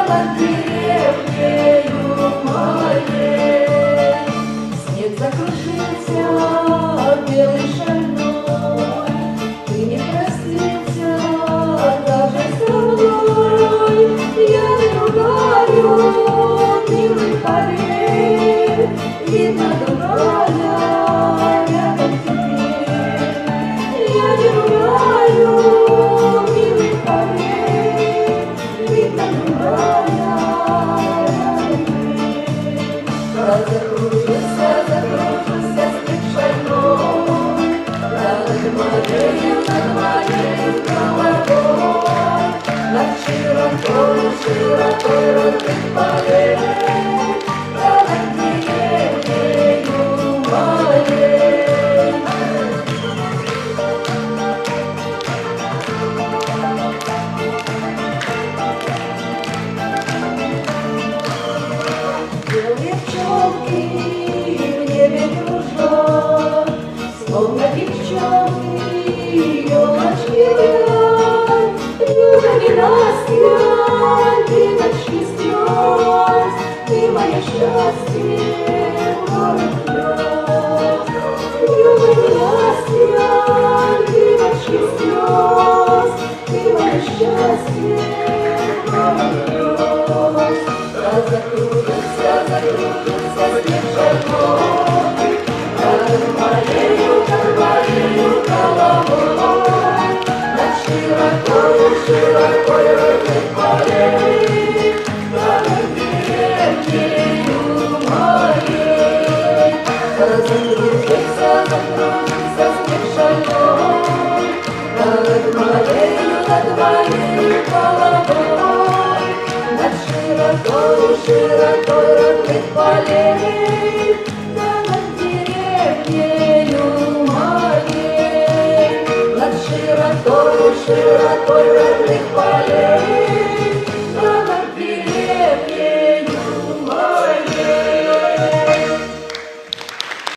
над деревнею моей. Снег закружился белый шальной, ты не простился даже со мной. Я не ругаю милых полей, видно другая рядом теперь. Я не ругаю милых полей, видно другая рядом теперь. Закружился снег шальной над моею головой, над широтой родных полей, над деревнею моей. Белые пчелки в небе кружат, словно девчонки, елочки вяз, южами насквозь, дымочки слез, ты мое счастье, город слез. Южами насквозь, дымочки слез, ты мое счастье, город слез. Закружился снег шальной над моею головой, над широтой родных полей, над деревнею моей. Закружился снег шальной над моею головой, над широтой родных полей, над деревнею моей, над широтой